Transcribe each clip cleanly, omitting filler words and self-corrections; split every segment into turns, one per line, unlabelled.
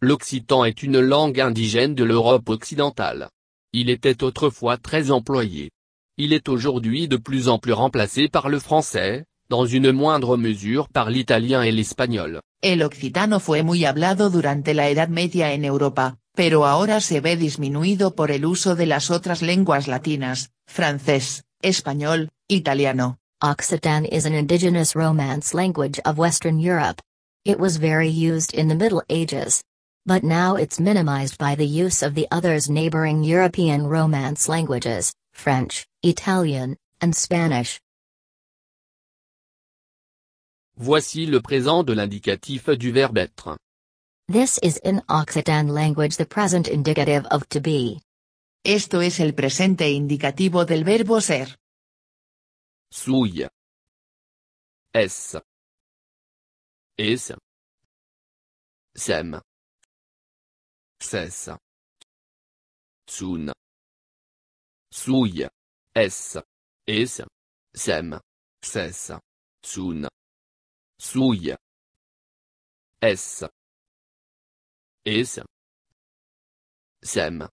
L'occitan est une langue indigène de l'Europe occidentale. Il était autrefois très employé. Il est aujourd'hui de plus en plus remplacé par le français, dans une moindre mesure par l'italien et l'espagnol.
El occitano fue muy hablado durante la Edad Media en Europa, pero ahora se ve disminuido por el uso de las otras lenguas latinas, francés, español, italiano.
Occitan is an indigenous Romance language of Western Europe. It was very used in the Middle Ages. But now it's minimized by the use of the others neighboring European Romance languages, French, Italian, and Spanish.
Voici le présent de l'indicatif du verbe être.
This is in Occitan language the present indicative of to be.
Esto es el presente indicativo del verbo ser.
Souille. Es. Es. Sem. Ses. Sun. Souille. Es. Es. Sem. Ses. Sun. Souille. Es. Es. Sem.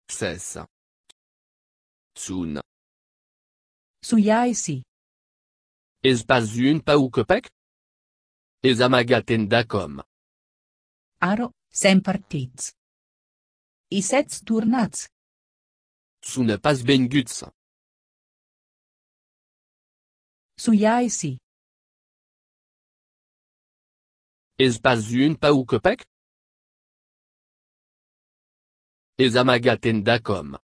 Ses. Sun.
Suiaisi.
És pas un pau copec? És amagaten dacom.
Aro, sem partits. I sets tornats.
Sune pas benguts.
Suiaisi.
És pas un pau copec? És amagaten dacom.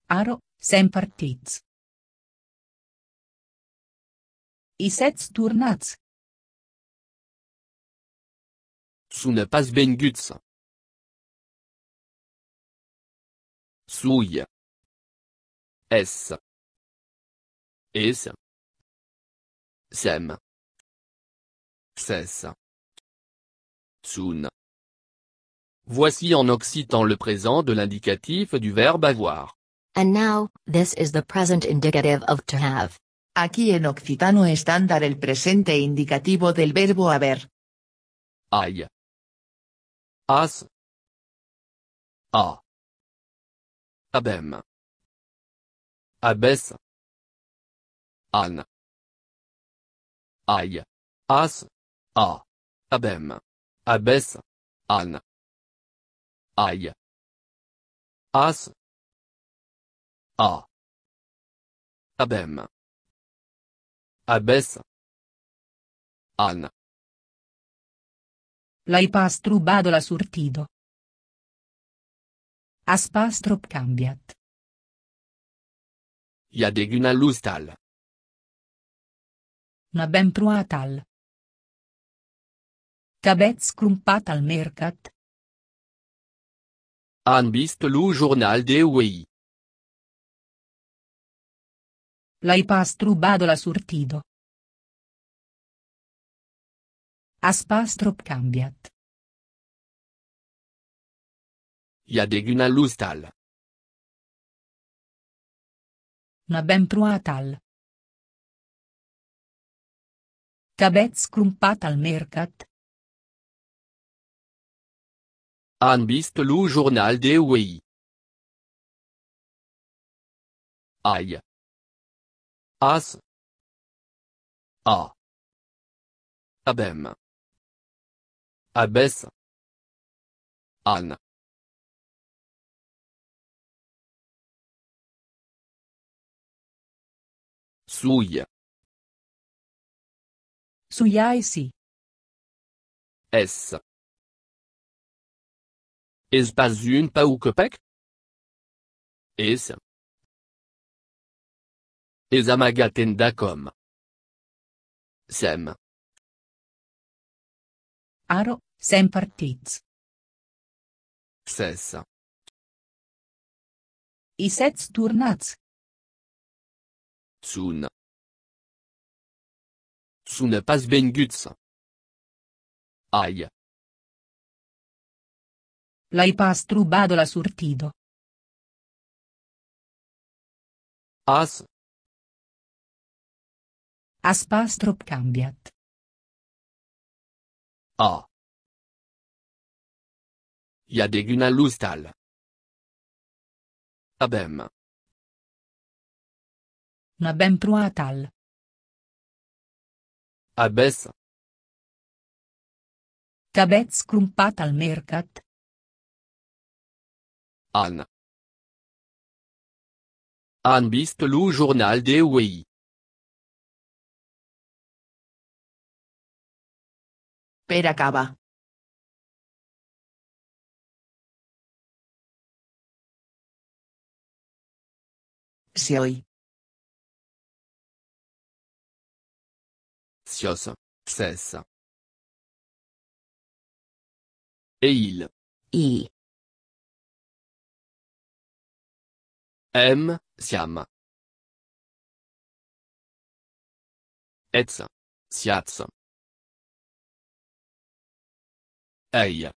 Aro, sem partits. I sets tornats.
Sune pas benguts. Souille. Es. Es. Sem. Ses. Sun. Voici en occitan le présent de l'indicatif du verbe avoir.
And now, this is the present indicative of to have.
Aquí en occitano estándar el presente indicativo del verbo haber.
Aille. As. A. Abem. Abes. An. Aille. As. A. Abem. Abes. An. Aille. As. A. Abem. Abes. An.
L'hai pas trubado la surtido. As pas trop cambiat.
Ja deguna lustal.
Na ben pruatal. T'avets crumpat al mercat.
Han vist lo journal de Wei.
L'hai pas trubado la surtido. As pas trop cambiat.
Ja deguna lustal.
Na ben pruatal. T'avets crumpat al mercat.
Han vist lo journal de Wei. Aille. As. A. Abem. Abes. An. Souille.
Suiaisi.
Es. És pas un pau copec? Es. És amagaten dacom. Sem.
Aro, sem partits.
Ses.
I sets tornats.
Sun. Sune pas benguts. Aille.
L'hai pas trubado la surtido.
As.
As pas trop cambiat.
A. Yadeguna Lustal. Abem.
Nabem Pruatal.
Abes.
Cabet scrumpat al mercat.
An. An bist lu journal de Wei.
Per acaba. Sioi.
Sios. Cesse. Et il.
E.
M. Siam. Ets. Siats. Ei.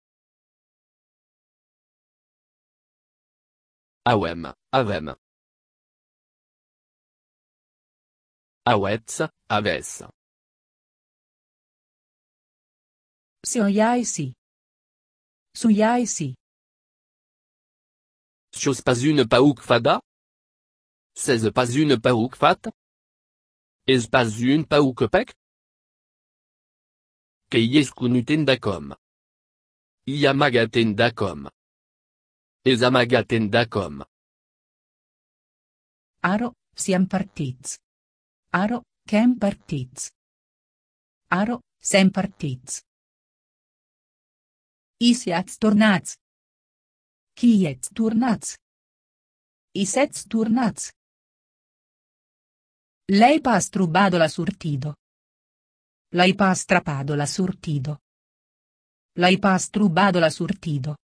Awem. Avem. Awets. Aves.
Sioiaisi. Suiaisi.
Sios pas une paouk fada? C'est pas une paouk fat? Es pas une paouk pec? Keyeskunuten dacom. Iamagaten dacom. Esamagaten dacom.
Aro, siam partits. Aro, kem partits. Aro, sem partits. Isiats tornats. Quiets tornats. Isets tornats. Lei pas trubado la surtido. Lei pas trapado la surtido. Lei pas trubado la surtido.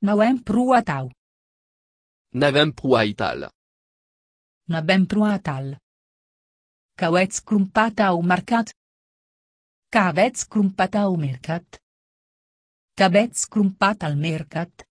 Nauem pruatau.
Navem pruaital.
Nabem pruatal. Cauets crumpatau marcat. Cavets crumpatau mercat. Cabets crumpat al mercat.